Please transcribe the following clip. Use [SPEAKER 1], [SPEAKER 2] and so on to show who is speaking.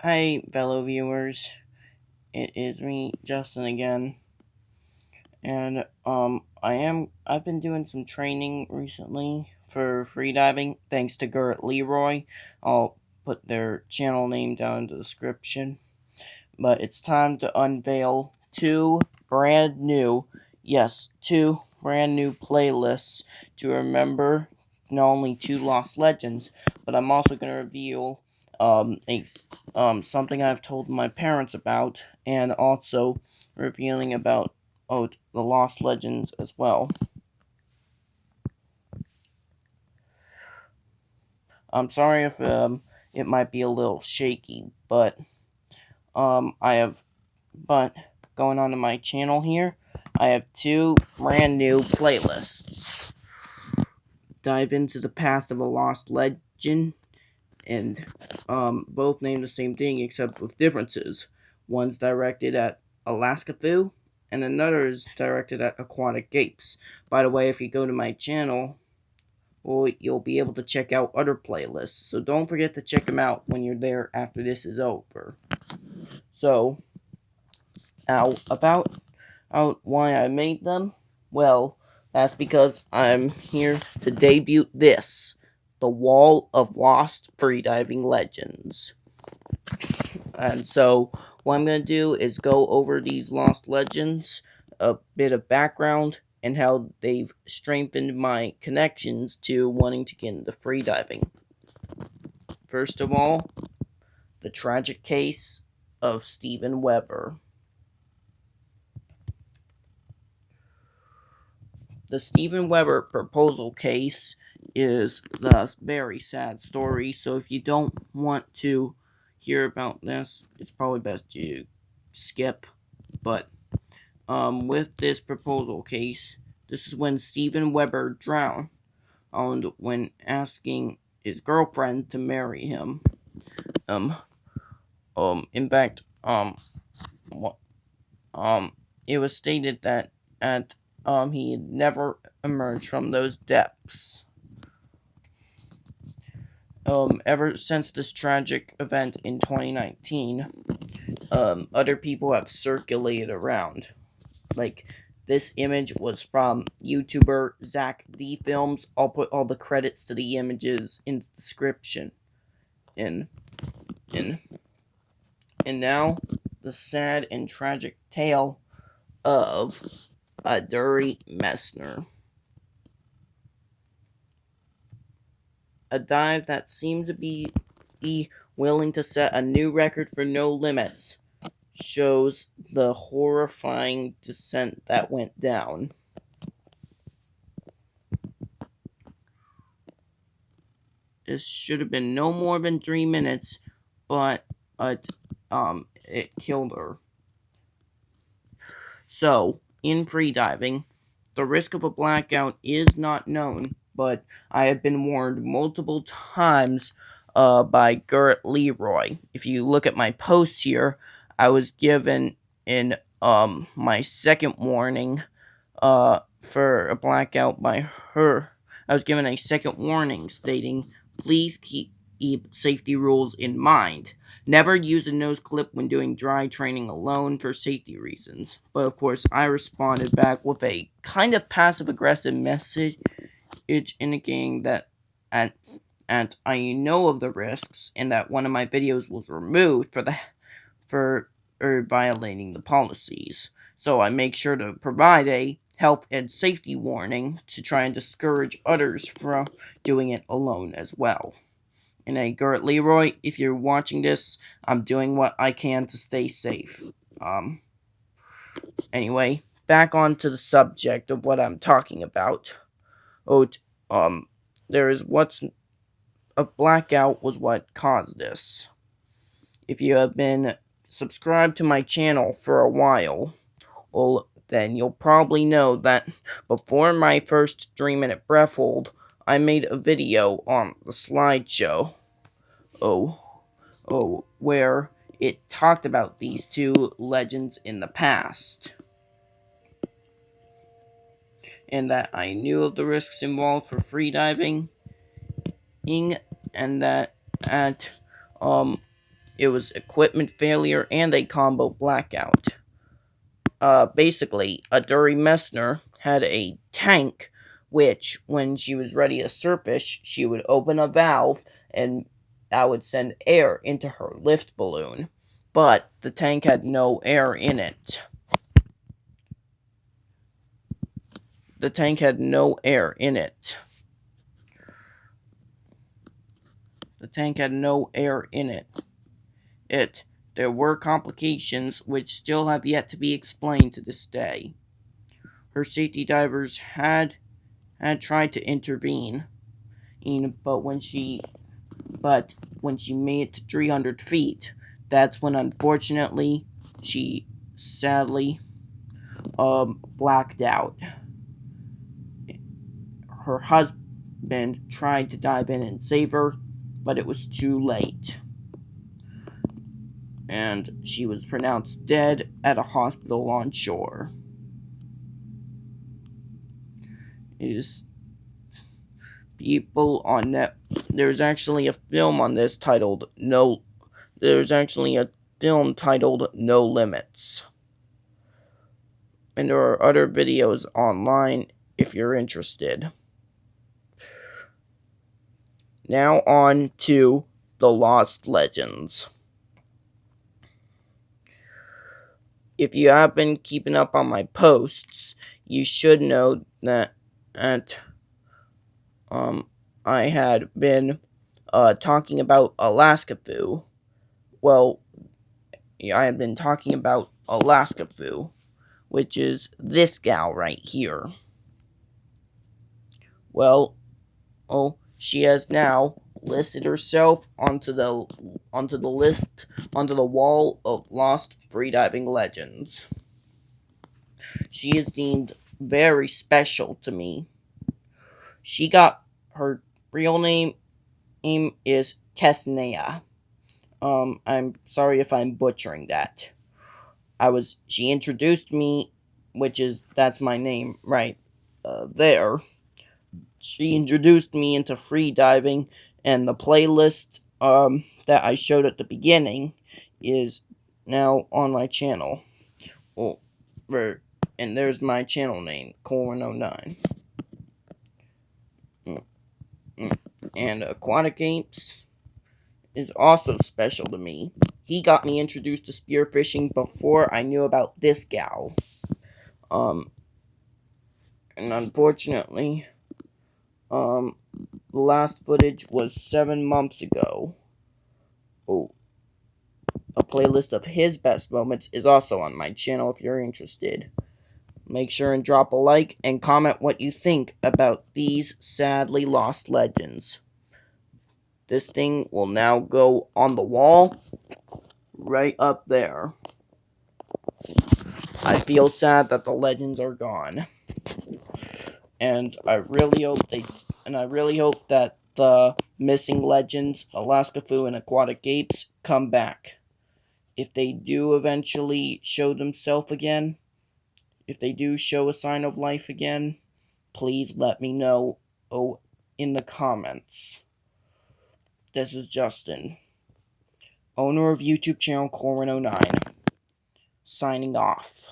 [SPEAKER 1] Hi, fellow viewers. It is me, Justin, again, and I've been doing some training recently for freediving, thanks to Gert Leroy. I'll put their channel name down in the description. But it's time to unveil two brand new playlists to remember not only two lost legends, but I'm also going to reveal a something I've told my parents about, and also revealing about the lost legends as well. I'm sorry if it might be a little shaky, but I have but going on to my channel here, I have two brand new playlists. Dive into the past of a lost legend, and both name the same thing except with differences. One's directed at Alaska Foo, and another is directed at aquatic apes. By the way, if you go to my channel, well, you'll be able to check out other playlists, so don't forget to check them out when you're there after this is over. So, about out why I made them? Well, that's because I'm here to debut this, the Wall of Lost Freediving Legends. And so, what I'm going to do is go over these lost legends, a bit of background, and how they've strengthened my connections to wanting to get into freediving. First of all, the tragic case of Steven Weber. The Steven Weber proposal case is a very sad story, so if you don't want to hear about this, it's probably best to skip. But with this proposal case, this is when Steven Weber drowned when asking his girlfriend to marry him. Um, in fact, it was stated that he had never emerged from those depths. Ever since this tragic event in 2019, other people have circulated around. Like, this image was from YouTuber Zach D Films. I'll put all the credits to the images in the description. And now, the sad and tragic tale of Aduri Messner. A dive that seemed to be willing to set a new record for no limits shows the horrifying descent that went down. This should have been no more than 3 minutes, but it killed her. So, in freediving, the risk of a blackout is not known, but I have been warned multiple times by Gert Leroy. If you look at my posts here, I was given in my second warning for a blackout by her. I was given a second warning stating, please keep safety rules in mind. Never use a nose clip when doing dry training alone for safety reasons. But of course, I responded back with a kind of passive-aggressive message indicating that and I know of the risks and that one of my videos was removed for violating the policies. So I make sure to provide a health and safety warning to try and discourage others from doing it alone as well. And hey, Gert Leroy, if you're watching this, I'm doing what I can to stay safe. Anyway, back on to the subject of what I'm talking about. There is a blackout was what caused this. If you have been subscribed to my channel for a while, well, then you'll probably know that before my first 3-minute breath hold, I made a video on the slideshow. Where it talked about these two legends in the past. And that I knew of the risks involved for freediving, and that It was equipment failure and a combo blackout. Basically, a Dury Messner had a tank which, when she was ready to surface, she would open a valve and that would send air into her lift balloon. But the tank had no air in it. The tank had no air in it. The tank had no air in it. There were complications which still have yet to be explained to this day. Her safety divers had tried to intervene, but when she made it to 300 feet, that's when unfortunately she sadly blacked out. Her husband tried to dive in and save her, but it was too late. And she was pronounced dead at a hospital on shore. It is people on net. There's actually a film on this titled No. There's actually a film titled No Limits, and there are other videos online if you're interested. Now on to the Lost Legends. If you have been keeping up on my posts, you should know that I had been talking about Alaska Foo. Well, I had been talking about Alaska Foo, which is this gal right here. Well, she has now listed herself onto the list onto the wall of lost freediving legends. She is deemed very special to me. She got her real name is Kesnea. I'm sorry if I'm butchering that. She introduced me, that's my name right there. She introduced me into free diving, and the playlist that I showed at the beginning is now on my channel. Well, and there's my channel name, Corwin09. And Aquatic Apes is also special to me. He got me introduced to spearfishing before I knew about this gal. And unfortunately, the last footage was 7 months ago. A playlist of his best moments is also on my channel if you're interested. Make sure and drop a like and comment what you think about these sadly lost legends. This thing will now go on the wall right up there. I feel sad that the legends are gone. And I really hope that the missing legends, Alaska Foo and Aquatic Apes, come back. If they do eventually show themselves again, if they do show a sign of life again, please let me know in the comments. This is Justin, owner of YouTube channel Corwin09, signing off.